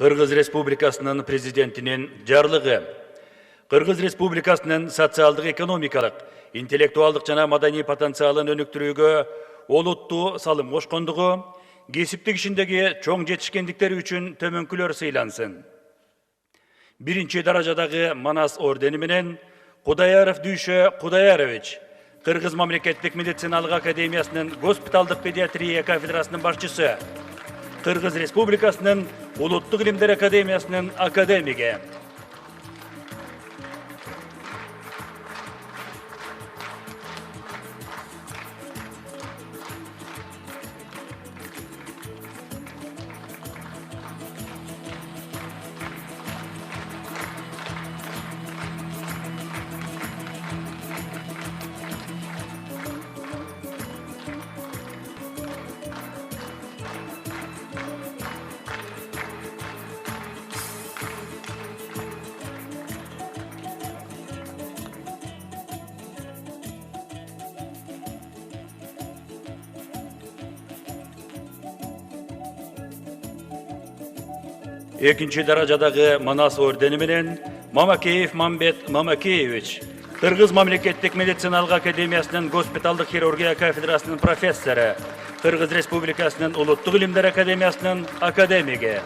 Кыргыз Республикасынын президентинин жарлыгы. Кыргыз Республикасынын социалдык, экономикалык, интеллектуалдык жана маданий потенциалын өнүктүрүүгө олуттуу салым кошкондугу, кесиптик ишиндеги чоң жетишкендиктери үчүн төмөнкүлөр сыйлансын. Биринчи даражадагы Манас ордени менен Кудаяров Дүйшө Кудаярович, Кыргыз мамлекеттик медициналык академиясынын госпиталдык педиатрия кафедрасынын башчысы, Кыргыз Республикасынын Улуттук илимдер академиясынын академиги. Экинчи даражадагы Манас ордени менен Мамакеев Мамбет Мамакеевич, Кыргыз мамлекеттик медициналык академиясынын госпиталдык хирургия кафедрасынын профессору, Кыргыз Республикасынын Улуттук илимдер академиясынын академиги.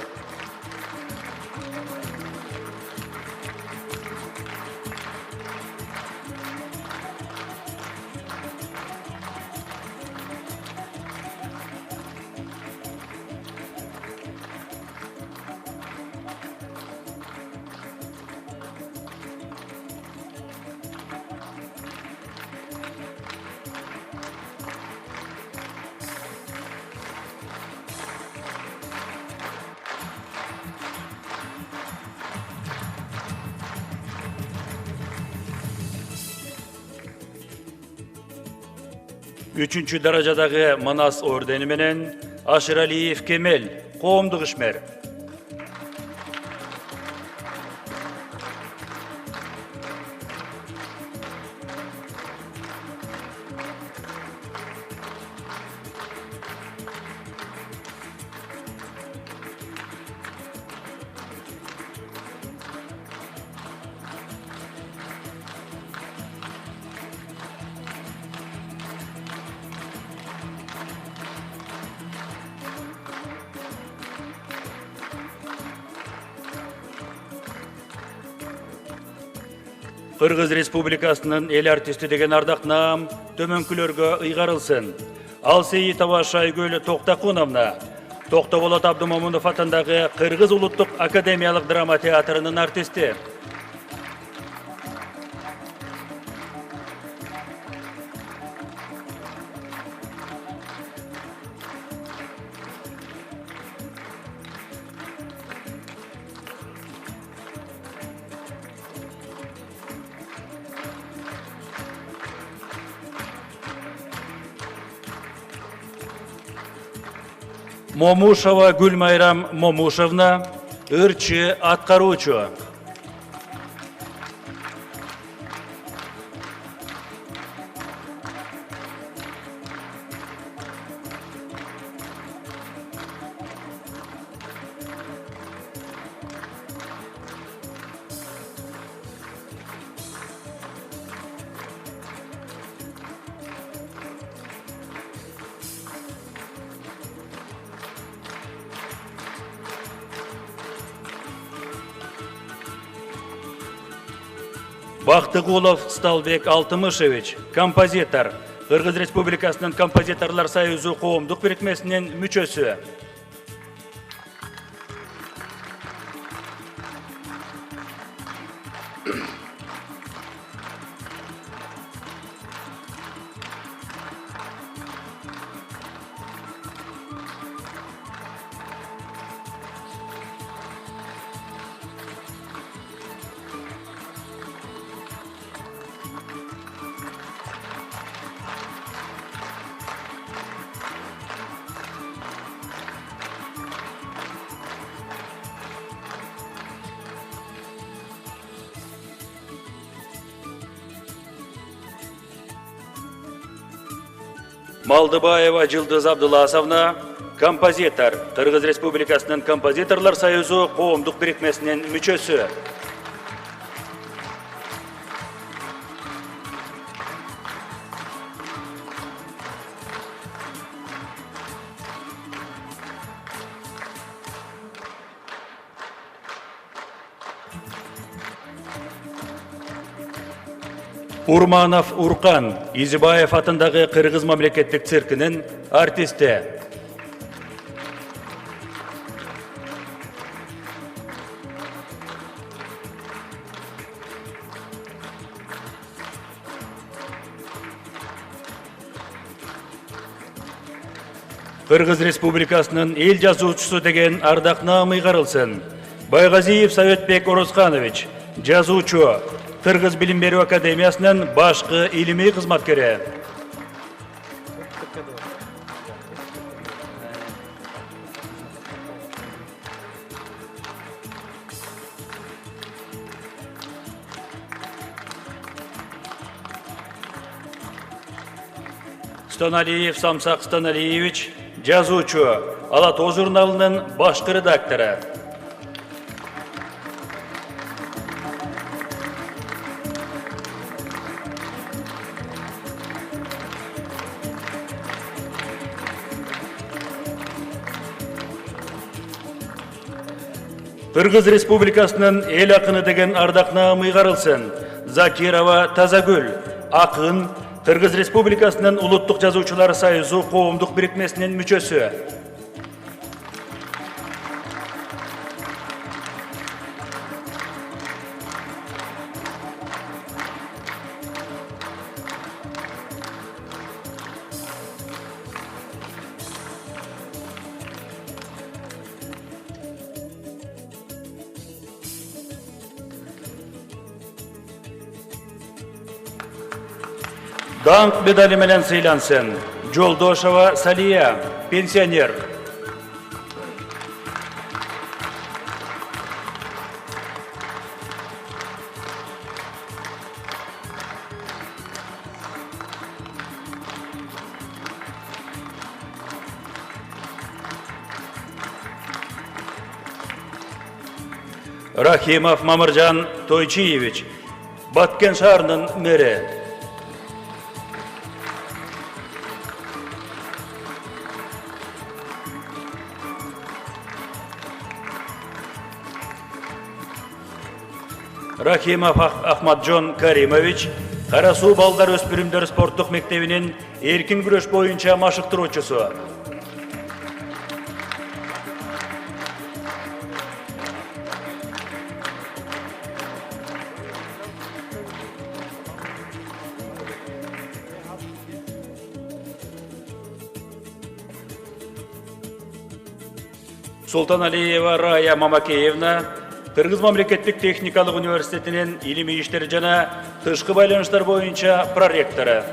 Үчүнчү даражадагы Манас ордени менен Ашыралиев Кемел, коомдук ишмер. Кыргыз Республикасынын эл артисти деген ардак наам төмөнкүлөргө ыйгарылсын. Алсейитова Шайгөл Токтакуновна, Токтоболот Абдымомунов атындагы Кыргыз улуттук академиялык драма театрынын артисти. Момушова Гүлмайрам Момушевна, ырчы аткаруучу. Бактыгулов Сталбек Алтымышевич, композитор, Кыргыз Республикасынын композиторлар союзу коомдук бирикмесинин мүчөсү. Малдыбаева Жылдыз Абдуласовна, композитор, Кыргыз Республикасынын Композиторлар союзу коомдук бирикмесинин мүчөсү. Урманов Уркан, Изибаев атындагы Кыргыз мамлекеттик циркинин артисти. Кыргыз Республикасынын эл жазуучусу деген ардак наамы ыйгарылсын. Байгазиев Советбек Орозханович, жазуучу, Кыргыз Билим берүү академиясынын башкы илимий кызматкери. Станалиев Самсак Станалиевич, жазуучу, Ала Тоо журналынын башкы редактору. Кыргыз Республикасынын эл акыны деген ардак наамы ыйгарылсын. Закирова Тазагүл, акын, Кыргыз Республикасынын Улуттук жазуучулар союзу коомдук бирикмесинин мүчөсү. Даңқ медали менен сыйлансын. Жолдошова Салия, пенсионер. Рахимов Мамыржан Тойчиевич, Баткен шаарынын мэри. Рахимов Ахмаджон Каримович, Карасуу балдар өспүрүмдөр спорттук мектебинин эркин күрөш боюнча машыктыруучусу. Султаналиева Рая Мамакеевна, Кыргыз мамлекеттик техникалык университетинин илимий иштер жана тышкы байланыштар боюнча проректору.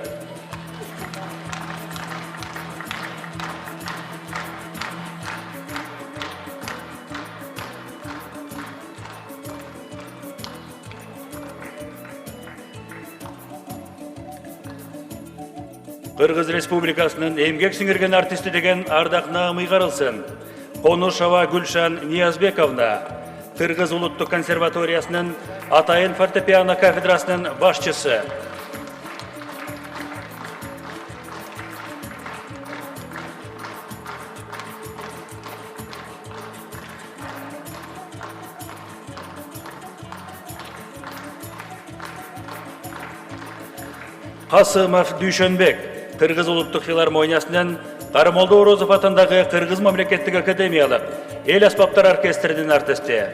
Кыргыз Республикасынын эмгек сиңирген артисти деген ардак наамы ыйгарылсын. Конушова Гүлшан Ниязбековна, Кыргыз Улуттук консерваториясынын Атайын фортепиано кафедрасынын башчысы. Касымов Дүйшөнбек, Кыргыз Улуттук филармониясынын Карамолдо Орозов атындагы Кыргыз мамлекеттик академиялык эл аспаптар оркестринин артисти.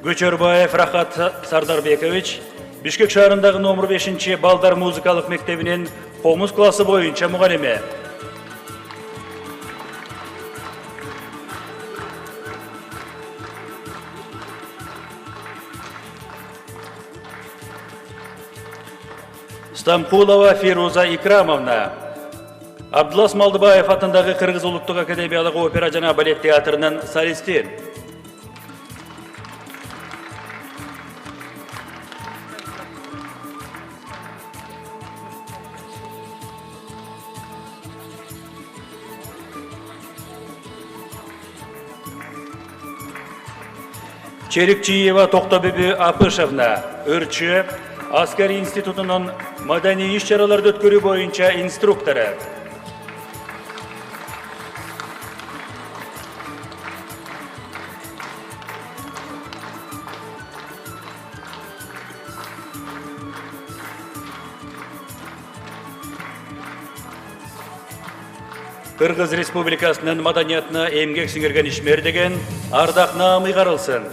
Көчөрбаев Рахат Сардарбекович, Бишкек шаарындагы номер 5 балдар музыкалык мектебинин комуз классы боюнча мугалими. Стамкулова Фируза Икрамовна, Абдулас Малдыбаев атындагы Кыргыз Улуттук академиялык опера жана балет театрынын солисти. Черикчиева Токтобүбү Апышевна, ырчы, Аскери институтунун маданий иш-чараларды өткөрүү боюнча инструктору. Кыргыз Республикасынын маданиятына эмгек сиңирген ишмер деген ардак наамый карылсын.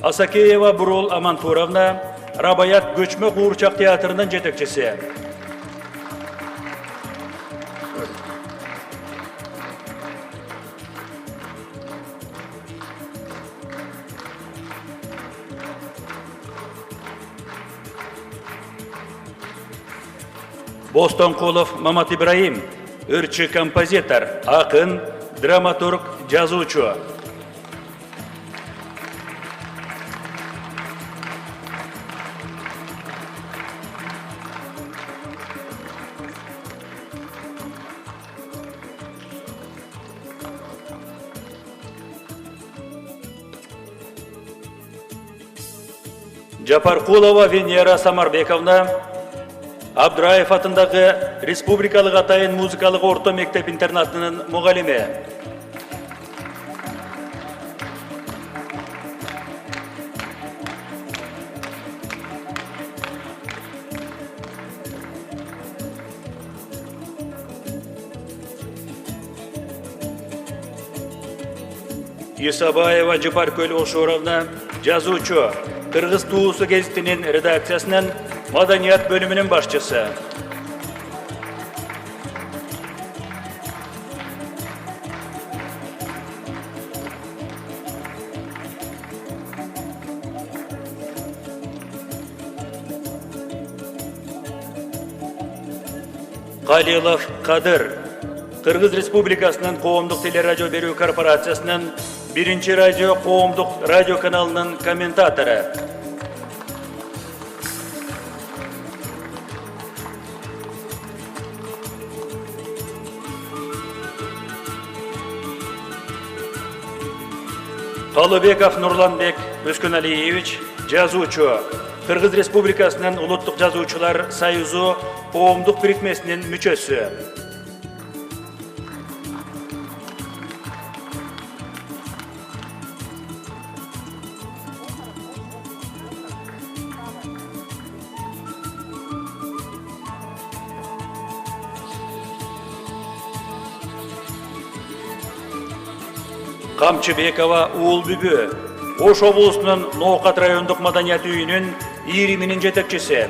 Асакеева Бурул Амантуровна, Рабаят көчмө куурчак театрынын жетекчиси. Бостонкулов Мамат Ибраим, ырчы композитор, акын, драматург, жазуучу. Жапаркулова Венера Самарбековна, Абдраев атындагы Республикалык атайын музыкалык орто мектеп-интернатынын мугалиме. Исабаева Жапаркөл Ошоровна, жазуучу, Кыргыз туусу гезитинин редакциясынын маданият бөлүмүнүн башчысы. Калилов Кадыр, Кыргыз Республикасынын коомдук телерадио берүү корпорациясынын 1-чи радио коомдук радио каналынын комментатору. Талыбеков Нурланбек Өскөналиевич, жазуучу, Кыргыз Республикасынын Улуттук жазуучулар союзу коомдук бирикмесинин мүчөсү. Камчыбекова Уулбүбү, Ош облусунун Ноокат райондук маданият үйүнүн ийриминин жетекчиси.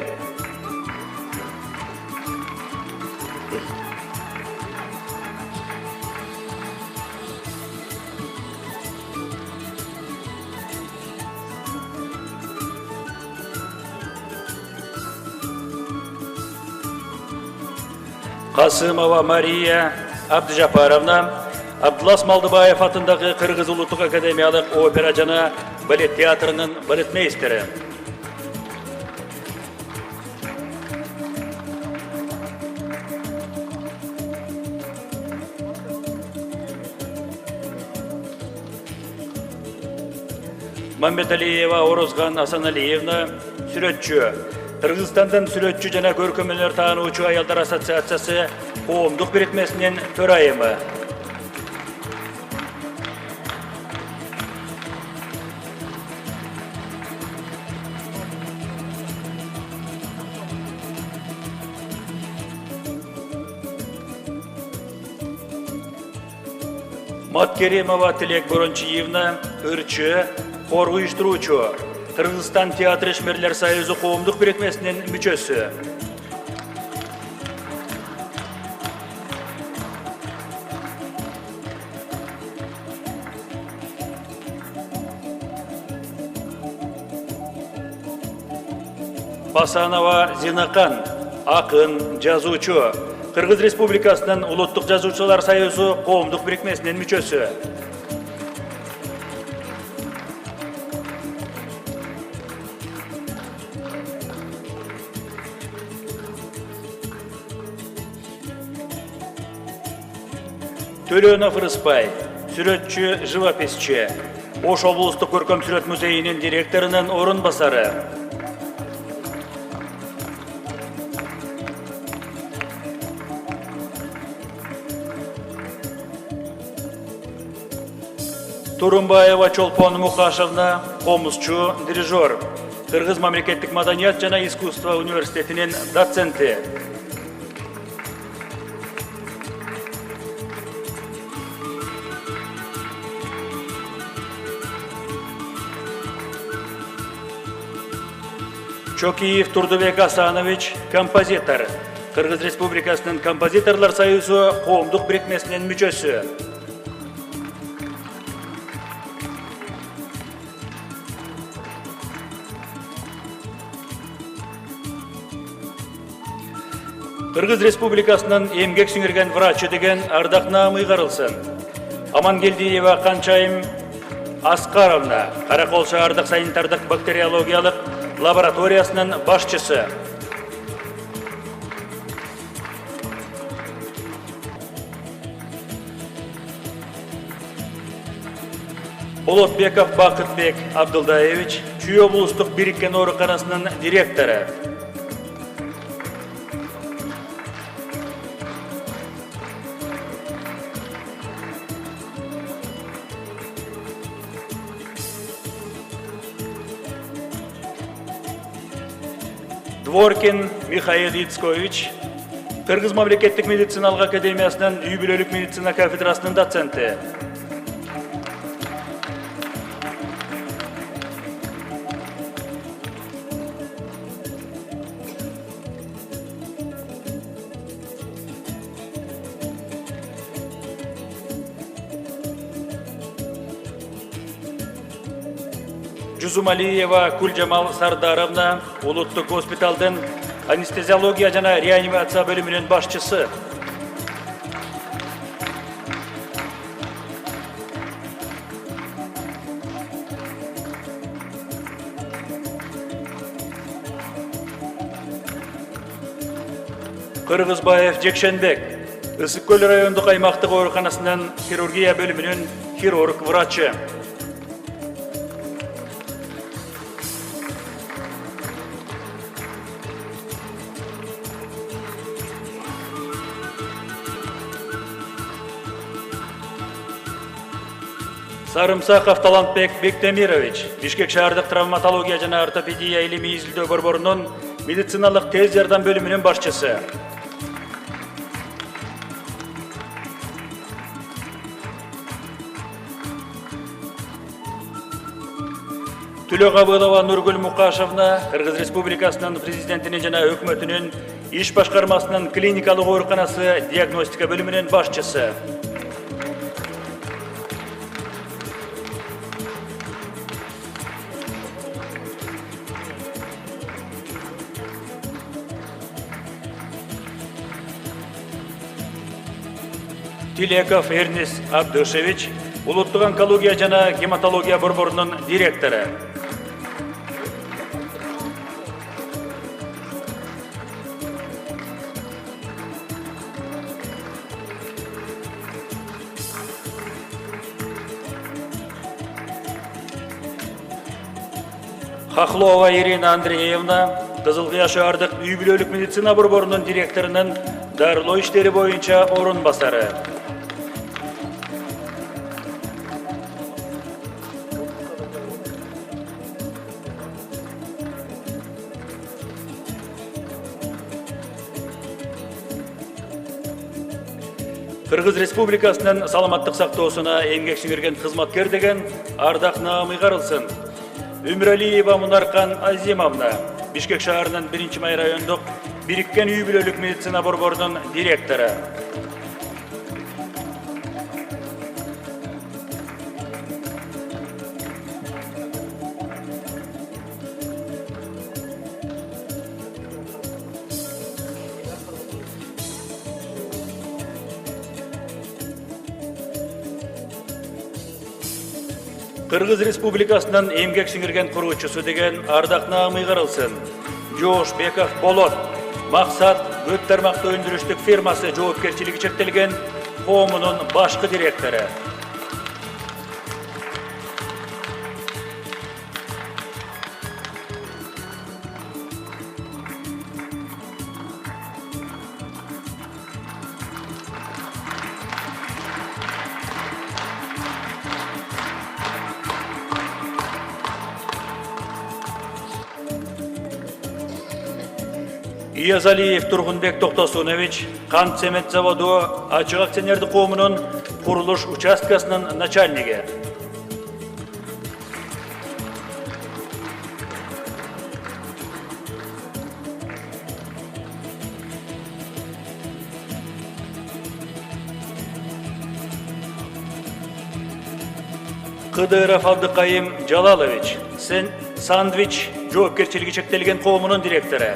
Касымова Мария Абдыжапаровна, Абдулас Малдыбаев атындагы Кыргыз Улуттук академиялык опера жана балет театрынын балетмейстери. Мамбеталиева Орозган Асаналиевна, сүрөтчү, Кыргызстандын сүрөтчү жана көркөмөнөр таануучу аялдар ассоциациясы коомдук бирикмесинин төрайымы. Маткеримова Тилек Борончиевна, ырчы, хор уюштуруучу, Кыргызстан театр ишмерлер союзу коомдук бирикмесинин мүчөсү. Басанова Зинакан, акын, жазуучу, Кыргыз Республикасынын Улуттук жазуучулар союзу коомдук бирикмесинин мүчөсү. Төлөнов Рыспай, сүрөтчү, живописчи, Ош облустук көркөм сүрөт музейинин директорунун орун басары. Турумбаева Чолпон Мукашевна, комузчу, дирижер. Кыргыз мамлекеттик маданият жана искусство университетинин доценти. Чокиев Турдубек Асанович, композитор. Кыргыз Республикасынын композиторлор союзу коомдук бирикмесинин мүчөсү. Кыргыз Республикасынын эмгек сиңирген врачы деген ардак наамы ыйгарылсын. Амангелдиева Канчайым Аскаровна, Каракол шаардык санитардык бактериологиялык лабораториясынын башчысы. Болотбеков Бакытбек Абдылдаевич, Чүй облустук бириккен ооруканасынын директору. Дворкин Михаил Ицкович, Кыргыз мамлекеттик медициналык академиясынын үй-бүлөлүк медицина кафедрасынын доценти. Жузумалиева Кульжамал Сардаровна, улуттук госпиталдын анестезиология жана реанимация бөлүмүнүн башчысы. Кыргызбаев Жекшенбек, Ысык Көл райондук аймактык ооруканасынын хирургия бөлүмүнүн хирург врачы. Сарымсаков Талантбек Бектемирович, Бишкек шаардык травматология жана ортопедия илимий изилдөө борборунун медициналык тез жардам бөлүмүнүн башчысы. Түлөгабылова Нургүл Мукашевна, Кыргыз Республикасынын президентинин жана өкмөтүнүн иш башкармасынын клиникалык ооруканасы диагностика бөлүмүнүн башчысы. Тилеков Эрнис Абдышевич, улуттук онкология жана гематология борборунун директору. Хохлова Ирина Андреевна, Кызылкыя шаардык үй-бүлөлүк медицина борборунун директорунун дарылоо иштери боюнча орун басары. Кыргыз Республикасынын саламаттык сактоосуна эмгек сиңирген кызматкер деген ардак наам ыйгарылсын. Өмүралиева Мунаркан Азимовна, Бишкек шаарынын 1-май райондук бириккен үй-бүлөлүк медицина борборунун директору. Кыргыз Республикасынын эмгек сиңирген куруучусу деген ардак наам ыйгарылсын. Жоошбеков Болот, Максат Көт тармактуу өндүрүштүк фирмасы жоопкерчилиги чектелген коомунун башкы директору. Иязалиев Тургунбек Токтосунович, Кант цемент заводу ачык акционердик коомунун курулуш участкасынын начальниги. Кыдыров Абдыкайым Жалалович, Сандвич жоопкерчилиги чектелген коомунун директору.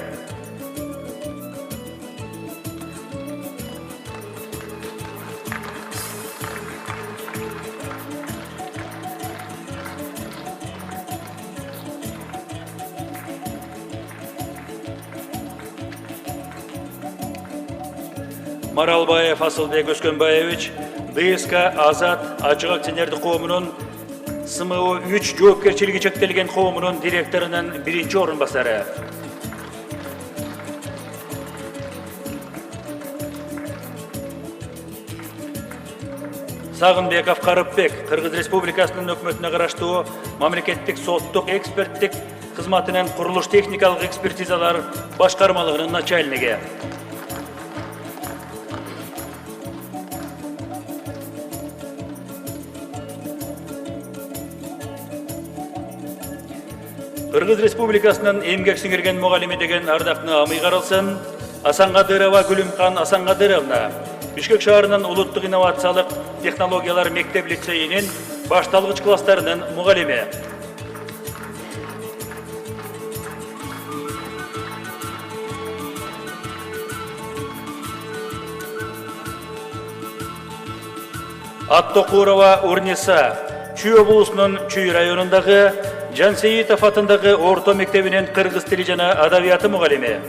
Маралбаев Асылбек Өскөнбаевич, ДСК Азат ачык акционердик коомунун СМО 3 жоопкерчилиги чектелген коомунун директорунун биринчи орун басары. Сагынбеков Карыпбек Кыргыз Республикасынын өкмөтүнө караштуу мамлекеттик соттук эксперттик кызматынын курулуш техникалык экспертизалар башкармалыгынын начальниги. Кыргыз Республикасынын эмгек сиңирген мугалими деген ардактуу амый каралсын, Асанкадырова Гүлүмкан Асанкадыровна Бишкек шаарынын улуттук инновациялык технологиялар мектеп лицейинин башталгыч класстарынын мугалими. Аттокурова Урниса Чүй облусунун Чүй районундагы Жансейитов атындагы орто мектебинин кыргыз тили жана адабияты мугалими.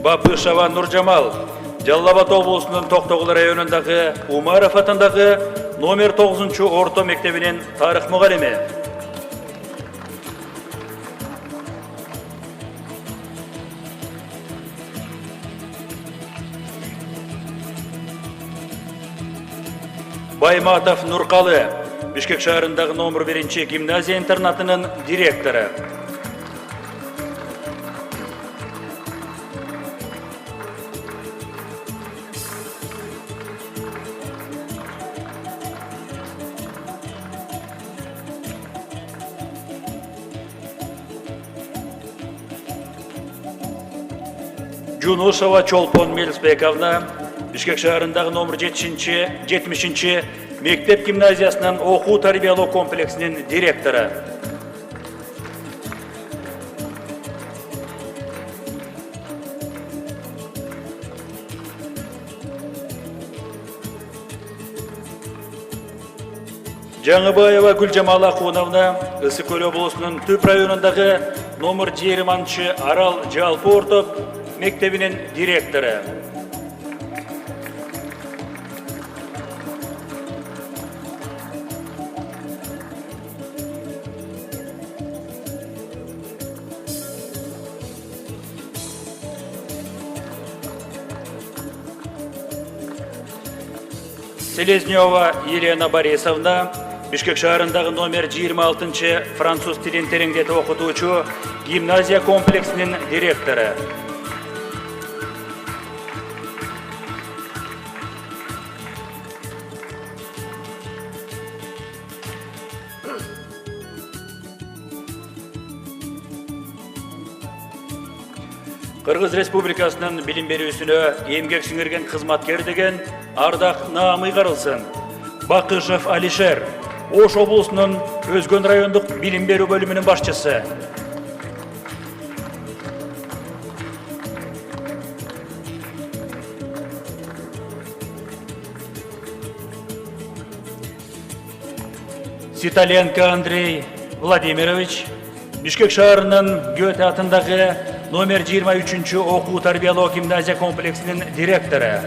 Бапышева Нуржамал Жалал Абад облусунун Токтогул районундагы Умаров атындагы номер 9 орто мектебинин тарых мугалими. Байматов Нуркалы Бишкек шаарындагы номер 1 гимназия интернатынын директору. Жунушева Чолпон Мелисбековна Бишкек шаарындагы номер 70 мектеп гимназиясынын окуу тарбиялоо комплексинин директору. Жаңыбаева Гүлжамал Акуновна Ысык Көл облусунун Түп районундагы номер 20 Арал жалпы орто мектебинин директору. Селезнева Елена Борисовна Бишкек шаарындагы номер 26 француз тилин тереңдетип окутуучу гимназия комплексинин директору. Кыргыз Республикасынын билим берүүсүнө эмгек сиңирген кызматкер деген ардак наамый каралсын. Бакышев Алишер Ош облусунун Өзгөн райондук билим берүү бөлүмүнүн башчысы. Ситаленко Андрей Владимирович Бишкек шаарынын Гёте атындагы номер 23 окуу тарбиялоо гимназия комплексинин директору.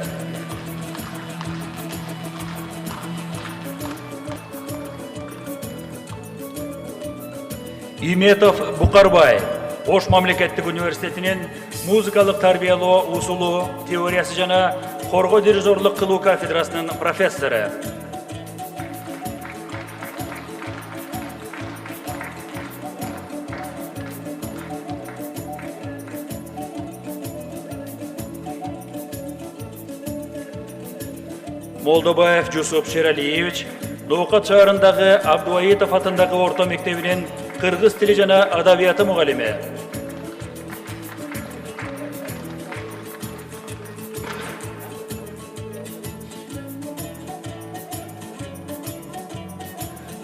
Иметов Букарбай Ош мамлекеттик университетинин музыкалык тарбиялоо усулу, теориясы жана корго дирижерлук кылуу кафедрасынын профессору. Молдобаев Жусуп Шералиевич Доокат шаарындагы Абдуаитов атындагы орто мектебинин кыргыз тили жана адабияты мугалими.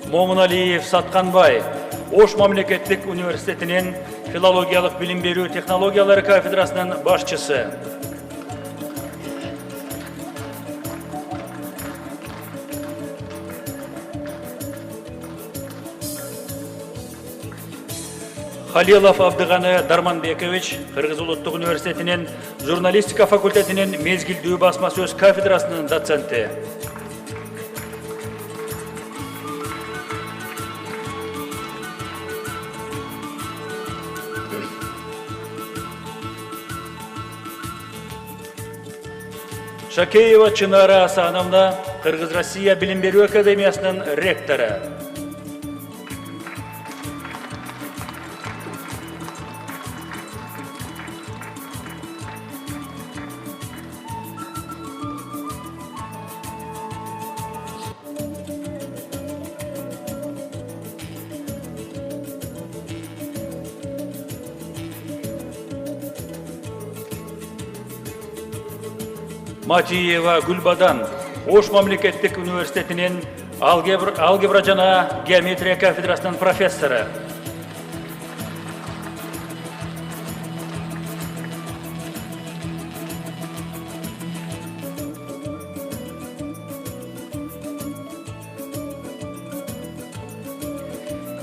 Момуналиев Сатканбай Ош мамлекеттик университетинин филологиялык билим берүү технологиялары кафедрасынын башчысы. Халилов Абдыганы Дарманбекович Кыргыз улуттук университетинин журналистика факультетинин мезгилдүү басма сөз кафедрасынын доценти. Шакеева Чынара Асановна Кыргыз Россия билим берүү академиясынын ректору. Матиева Гүлбадан Ош мамлекеттик университетинин алгебра жана геометрия кафедрасынын профессору.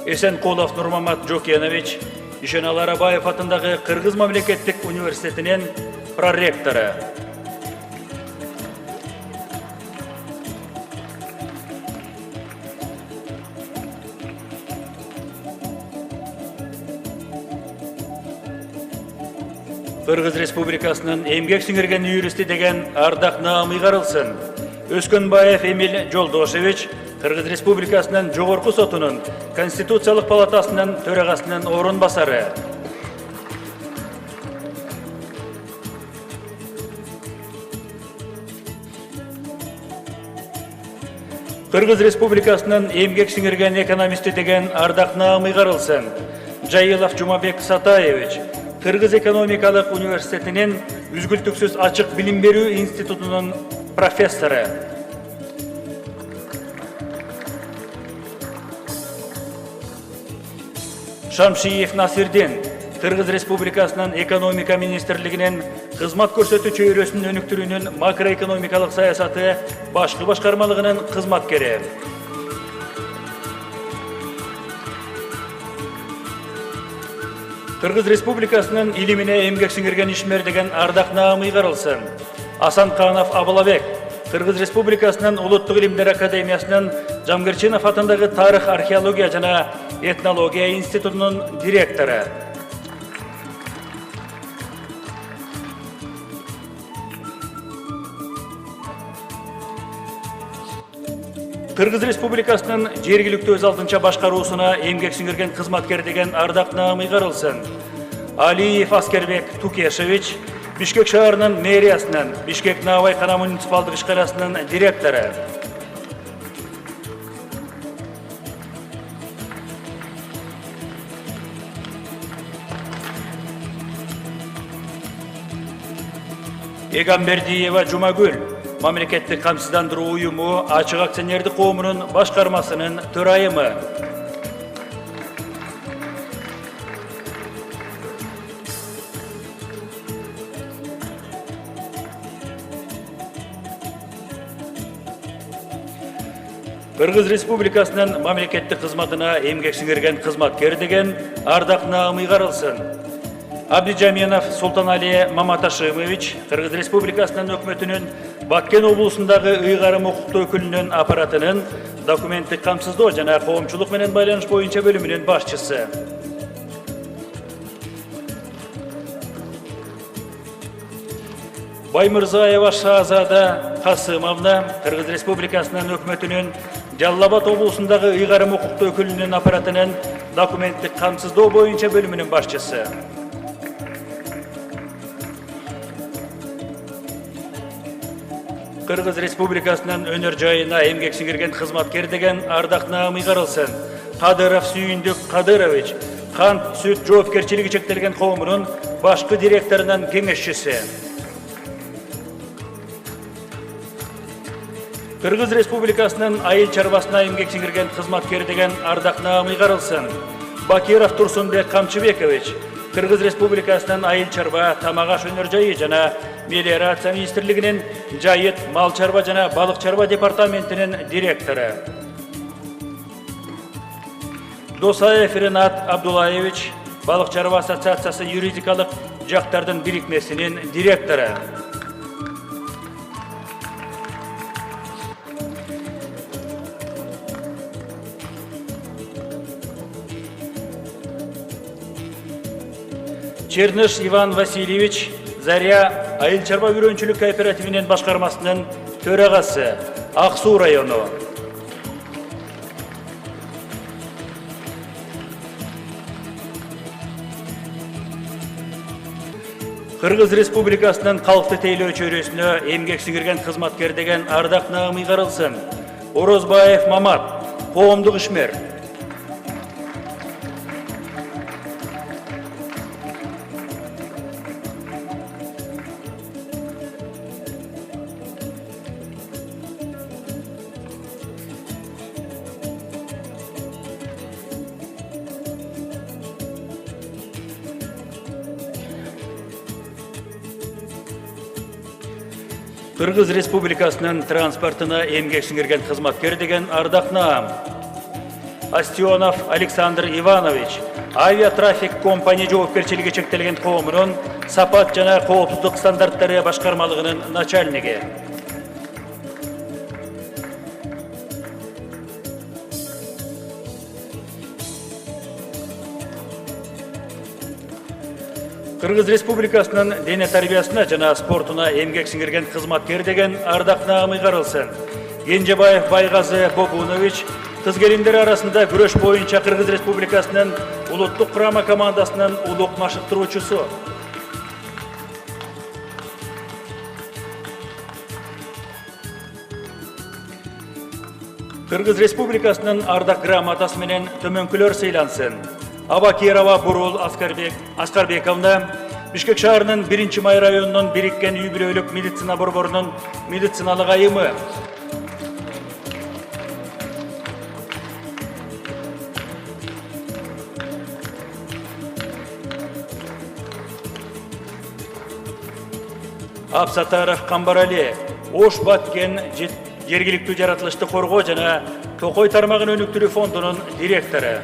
Эсенкулов Нурмамат Жокенович Ишенал Арабаев атындагы Кыргыз мамлекеттик университетинин проректору. Кыргыз Республикасынын эмгек сиңирген юристи деген ардак наамы ыйгарылсын. Өскөнбаев Эмиль Жолдошевич Кыргыз Республикасынын жогорку сотунун Конституциялык палатасынын төрагасынын орун басары. Кыргыз Республикасынын эмгек сиңирген экономисти деген ардак наамы ыйгарылсын. Жайылов Жумабек Сатаевич Кыргыз экономикалык университетинин үзгүлтүксүз ачык билим берүү институтунун профессору. Шамшиев Насирдин Кыргыз Республикасынын экономика министрлигинин кызмат көрсөтүү чөйрөсүнүн өнүктүрүүнүн макроэкономикалык саясаты башкы башкармалыгынын кызматкери. Кыргыз Республикасынын илимине эмгек сиңирген ишмер деген ардак наамы ыйгарылсын. Асанканов Абылабек Кыргыз Республикасынын Улуттук илимдер академиясынын Жамгырчинов атындагы тарых, археология жана этнология институтунун директору. Кыргыз Республикасынын жергиликтүү өз алдынча башкаруусуна эмгек сиңирген кызматкер деген ардак наамы ыйгарылсын. Алиев Аскербек Тукешевич Бишкек шаарынын мэриясынын Бишкек Наабайкана муниципалдык ишканасынын директору. Эгамбердиева Жумагүл Мамлекеттик камсыздандыруу уюму ачык акционердик коомунун башкармасынын төрайымы. Кыргыз Республикасынын мамлекеттик кызматына эмгек сиңирген кызматкер деген ардак наамы ыйгарылсын. Абдижаминов Султанали Маматашимович Кыргыз Республикасынын өкмөтүнүн Баткен облусундагы ыйгарым укуктуу өкүлүнүн аппаратынын документтик камсыздоо жана коомчулук менен байланыш боюнча бөлүмүнүн башчысы. Баймырзаева Шахзада Касымовна Кыргыз Республикасынын өкмөтүнүн Жалал Абад облусундагы ыйгарым укуктуу өкүлүнүн аппаратынын документтик камсыздоо боюнча бөлүмүнүн башчысы. Кыргыз Республикасынын өнөр жайына эмгек сиңирген кызматкер деген ардак наамы каралсын. Кадыров Сүйүндүк Кадырович Кант сүт жоопкерчилиги чектелген коомунун башкы директорунун кеңешчиси. Кыргыз Республикасынын айыл чарбасына эмгек сиңирген кызматкер деген ардак наамы каралсын. Бакиров Турсунбек Камчыбекович Кыргыз Республикасынын айыл чарба, тамак аш өнөр жайы жана мелиорация министрлигинин жайыт, мал чарба жана балык чарба департаментинин директору. Досаев Ренат Абдулаевич балык чарба ассоциациясы юридикалык жактардын бирикмесинин директору. Черныш Иван Васильевич Заря айыл чарба үйрөнчүлүк кооперативинин башкармасынын төрагасы, Ак Суу району. Кыргыз Республикасынын калкты тейлөө чөйрөсүнө эмгек сиңирген кызматкер деген ардак наамы каралсын. Орозбаев Мамат, коомдук ишмер. Кыргыз Республикасынын транспортуна эмгек сиңирген кызматкер деген ардак наам. Астионов Александр Иванович авиатрафик компания жоопкерчилиги чектелген коомунун сапат жана коопсуздук стандарттары башкармалыгынын начальниги. Кыргыз Республикасынын дене тарбиясына жана спортуна эмгек сиңирген кызматкер деген ардак наамы каралсын. Кенжебаев Байгазы Бобунович кыз келиндер арасында күрөш боюнча Кыргыз Республикасынын улуттук курама командасынын улук машыктыруучусу. Кыргыз Республикасынын ардак грамотасы менен төмөнкүлөр сыйлансын. Абакирова Бурул Аскарбековна Бишкек шаарынын 1-Май районунун бириккен үй-бүлөлүк медицина борборунун медициналык айымы. Апсатаров Камбарали Ош Баткен жергиликтүү жаратылышты коргоо жана Токой тармагын өнүктүрүү фондунун директору.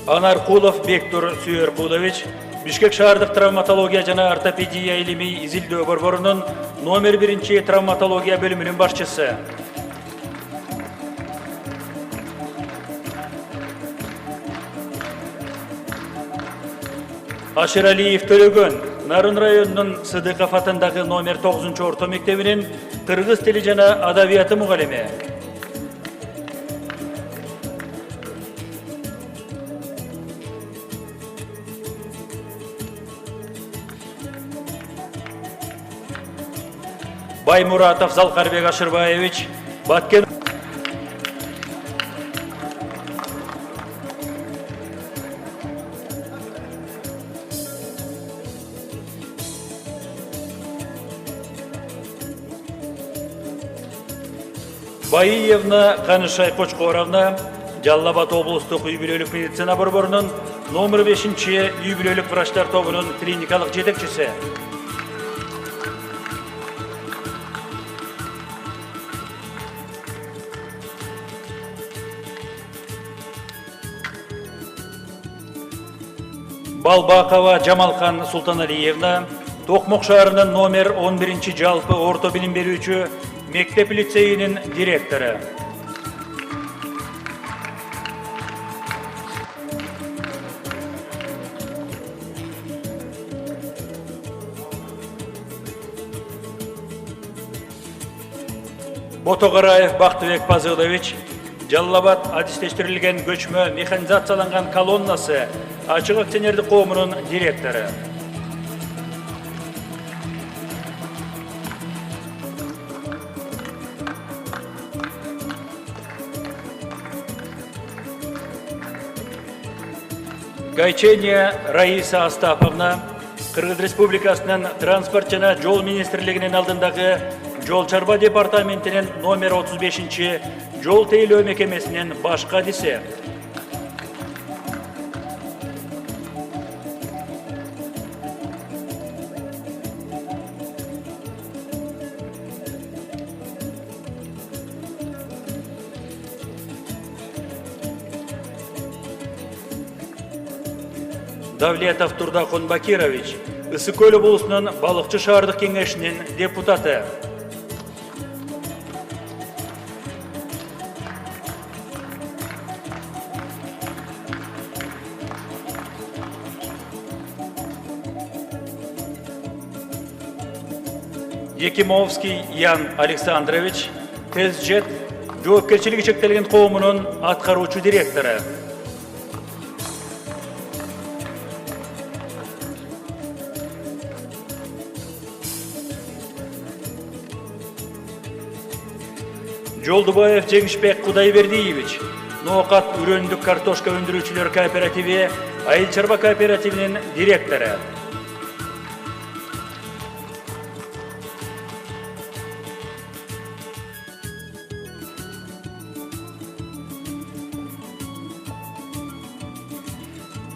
Анаркулов Бектур Сүйөркулович Бишкек шаардык травматология жана ортопедия илими изилдөө борборунун номер 1 травматология бөлүмүнүн башчысы. Аширалиев Төлөгөн Нарын районунун Сыдыков атындагы номер 9 орто мектебинин кыргыз тили жана адабияты мугалими. Баймуратов Залкарбек Ашырбаевич Баткен Баиевна Канышай Кочкоровна Жалал Абад облустук үй-бүлөлүк медицина борборунун номер 5 үй-бүлөлүк врачтар тобунун клиникалык жетекчиси. Балбакова Жамалхан Султаналиевна, Токмок шаарынын номер 11 жалпы орто билим берүүчү мектеп лицейинин директору. Ботогараев Бактыбек Пазылович, Жалал Абад адистештирилген көчмө механизацияланган колоннасы ачык акционердик коомунун директору. Гайчения Раиса Астаповна, Кыргыз Республикасынын транспорт жана жол министрлигинин алдындагы Жол чарба департаментинин номер 35 жол тейлөө мекемесинин баш кадиси. Давлетов Турдакун Бакирович, Ысык-Көл облусунун балыкчы шаардык кеңешинин депутаты. Якимовский Ян Александрович, Тезжет, жоопкерчилиги чектелген коомунун аткаруучу директору. Жолдубаев Жеңишбек Кудайбердиевич, Ноокат үрөндүк картошка өндүрүүчүлөр кооперативи, Айыл чарба кооперативинин директору.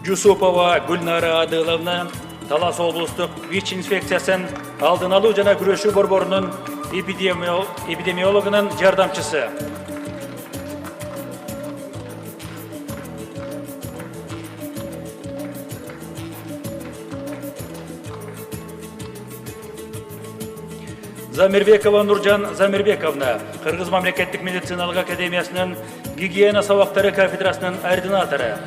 Жусупова Гүлнара Адыловна, Талас облустук ВИЧ инфекциясын алдын алуу жана күрөшүү борборунун эпидемиологунун жардамчысы. Замирбекова Нуржан Замирбековна, Кыргыз мамлекеттик медициналык академиясынын гигиена сабактары кафедрасынын ординатору.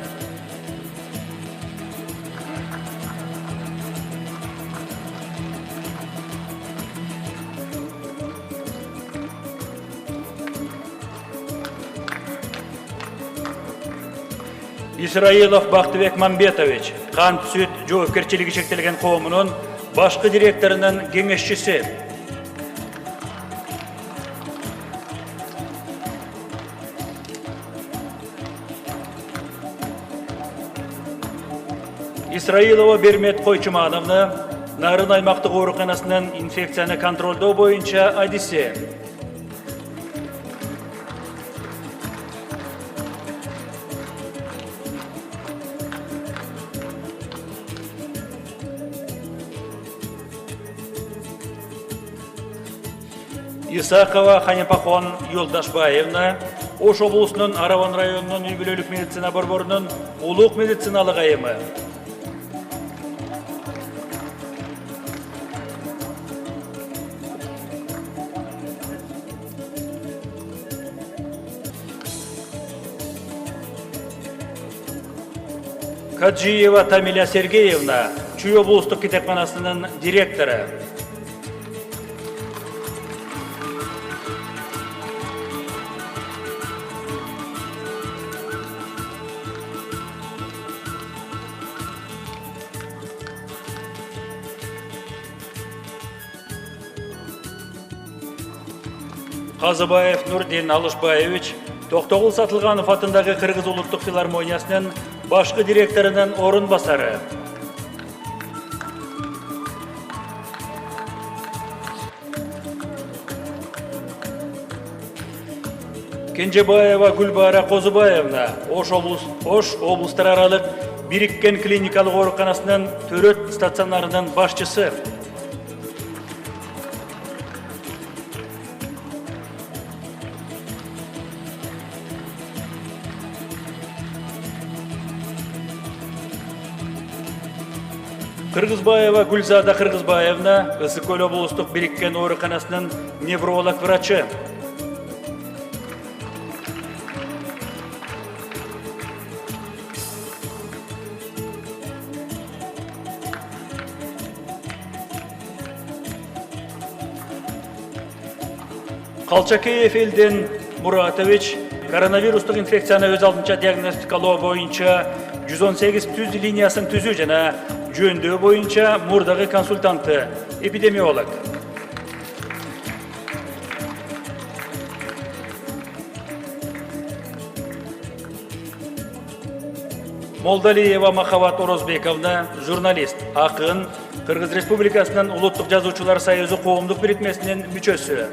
Исраилов Бактыбек Мамбетович, Кант сүт жоопкерчилиги чектелген коомунун башкы директорунун кеңешчиси. Исраилова Бермет Койчумановна, Нарын аймактык ооруканасынын инфекцияны контролдоо боюнча адиси. Исакова Ханипахон Юлдашбаевна, Ош облусунун Араван районунун үй-бүлөлүк медицина борборунун улук медициналык айымы. Каджиева Тамиля Сергеевна, Чүй облустук китепканасынын директору. Казыбаев Нурдин Алышбаевич, Токтогул Сатылганов атындагы Кыргыз улуттук филармониясынын башкы директорунун орун басары. Кенжебаева Гүлбара Козубаевна, Ош облустар аралык бириккен клиникалык ооруканасынын төрөт стационарынын башчысы. Кыргызбаева Гүлзада Кыргызбаевна Ысык-Көл облустук бириккен ооруканасынын невролог врачы. Калчакеев Элден Муратович коронавирустук инфекцияны өз алдынча диагностикалоо боюнча 118 түз линиясын түзүү жана жөндөө боюнча мурдагы консультанты, эпидемиолог. Молдалиева Махабат Орозбековна, журналист, акын, Кыргыз Республикасынын Улуттук жазуучулар союзу коомдук бирикмесинин мүчөсү.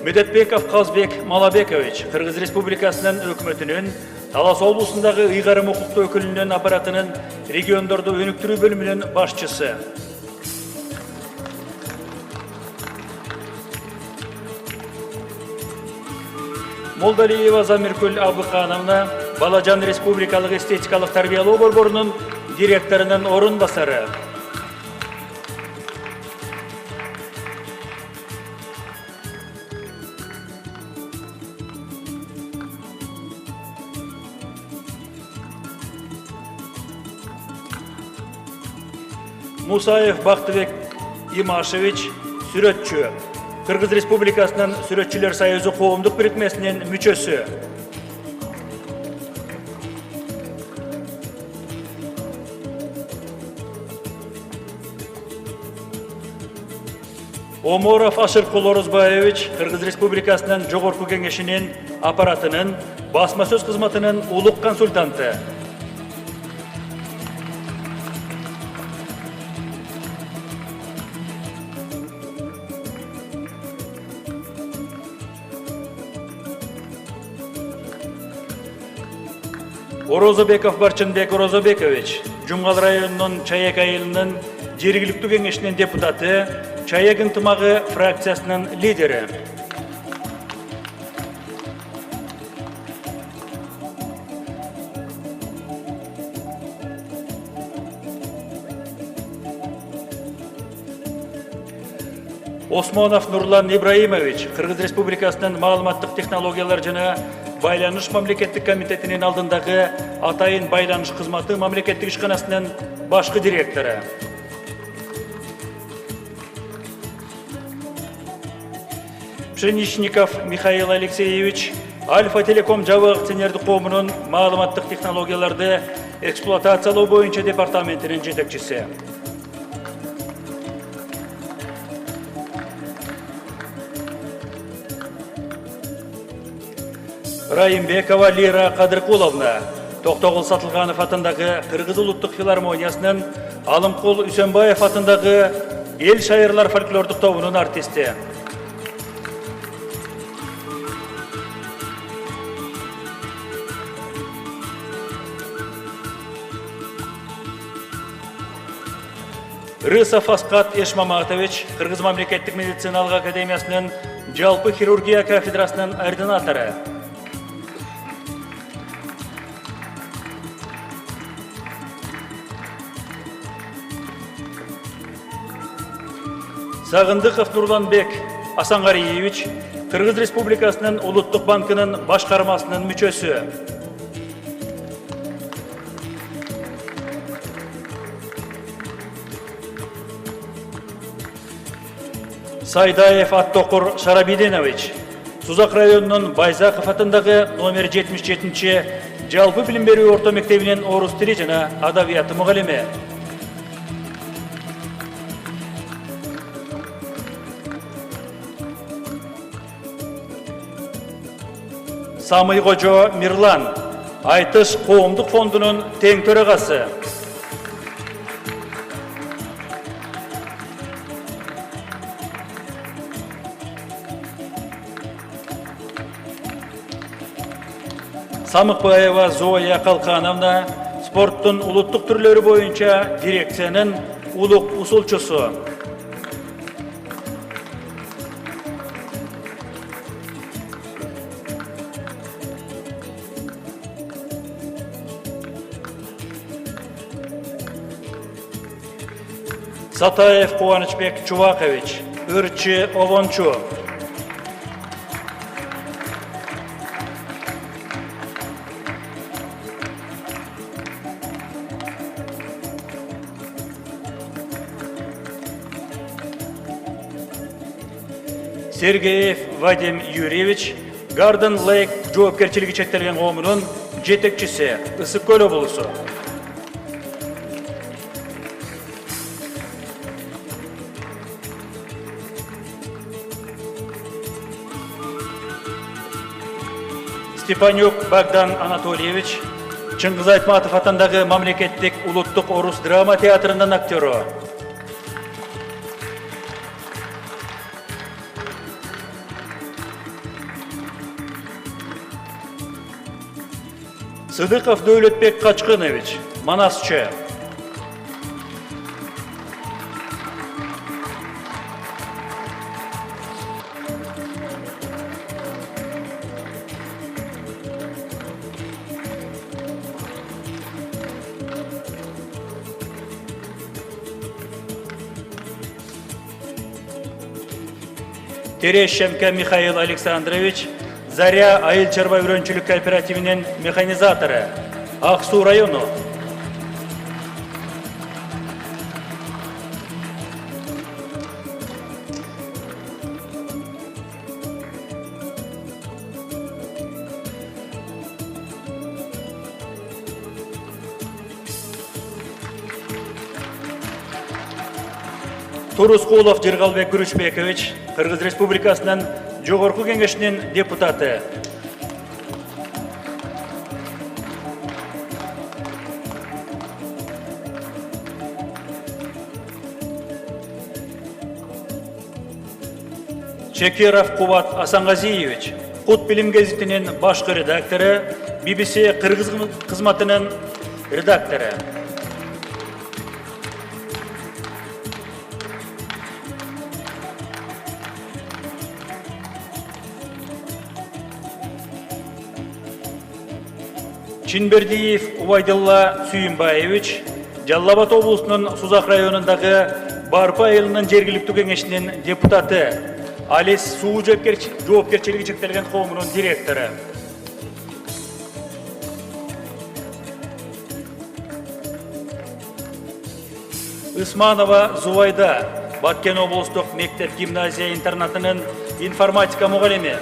Медетбеков Казбек Малабекович, Кыргыз Республикасынын өкмөтүнүн Талас облусундагы ыйгарым укуктуу өкүлүнүн аппаратынын региондорду өнүктүрүү бөлүмүнүн башчысы. Молдалиева Замиркүл Абыкановна, Балажан Республикалык эстетикалык тарбиялоо борборунун директорунун орун басары. Мусаев Бактыбек Имашевич, сүрөтчү, Кыргыз Республикасынын Сүрөтчүлөр союзу коомдук бирикмесинин мүчөсү. Оморов Ашыркул Орозбаевич, Кыргыз Республикасынын Жогорку кеңешинин аппаратынын басма сөз кызматынын улук консультанты. Орозобеков Барчынбек Орозобекович, Жумгал районунун Чаек айылынын жергиликтүү кеңешинин депутаты, Чаек ынтымагы фракциясынын лидери. Осмонов Нурлан Ибраимович, Кыргыз Республикасынын маалыматтык технологиялар жана Байланыш мамлекеттик комитетинин алдындагы Атайын байланыш кызматы мамлекеттик ишканасынын башкы директору. Пшеничников Михаил Алексеевич, Альфа Телеком жабык акционердик коомунун маалыматтык технологияларды эксплуатациялоо боюнча департаментинин жетекчиси. Райымбекова Лира Кадыркуловна, Токтогул Сатылганов атындагы Кыргыз улуттук филармониясынын, Алымкул Үсөнбаев атындагы Эл шайырлар фольклордук тобунун артисти. Рысов Аскат Эшмаматович, Кыргыз мамлекеттик медициналык академиясынын жалпы хирургия кафедрасынын ординатору. Сагындыков Нурланбек Асангариевич, Кыргыз Республикасынын Улуттук банкынын башкармасынын мүчөсү. Сайдаев Аттокур Шарабиденович, Сузак районунун Байзаков атындагы номер 77-чи жалпы билим берүү орто мектебинин орус тили жана адабияты мугалими. Самыйгожо Мирлан, Айтыш коомдук фондунун тең төрагасы. Самыкбаева Зоя Калкановна, спорттун улуттук түрлөрү боюнча дирекциянын улук усулчусу. Сатаев Кубанычбек Чубакович, Үрчі Овончу. Сергеев Вадим Юрьевич, Garden Lake жоопкерчилиги чектелген коомунун жетекчиси, Ысык көл облусу. Степанюк Богдан Анатольевич, Чыңгыз Айтматов атындагы мамлекеттик улуттук орус драма театрынын актеру. Сыдыков Дөөлөтбек Качкынович, манасчы. Терещенко Михаил Александрович, Заря айыл чарба үйрөнчүлүк кооперативинин механизатору, Ак Суу району. Турускулов Жыргалбек Күрүчбекович, Кыргыз Республикасынын Жогорку кеңешинин депутаты. Чекеров Кубат Асанғазиевич, Кут билим гезитинин башкы редактору, BBC Кыргыз кызматынын редактору. Чинбердиев Убайдылла Сүйүнбаевич, Жалал-Абад облусунун Сузак районундагы Барпы айылынын жергиликтүү кеңешинин депутаты, Алис суу жоопкерчилиги чектелген коомунун директору. Ысманова Зубайда, Баткен облустук мектеп гимназия интернатынын информатика мугалими.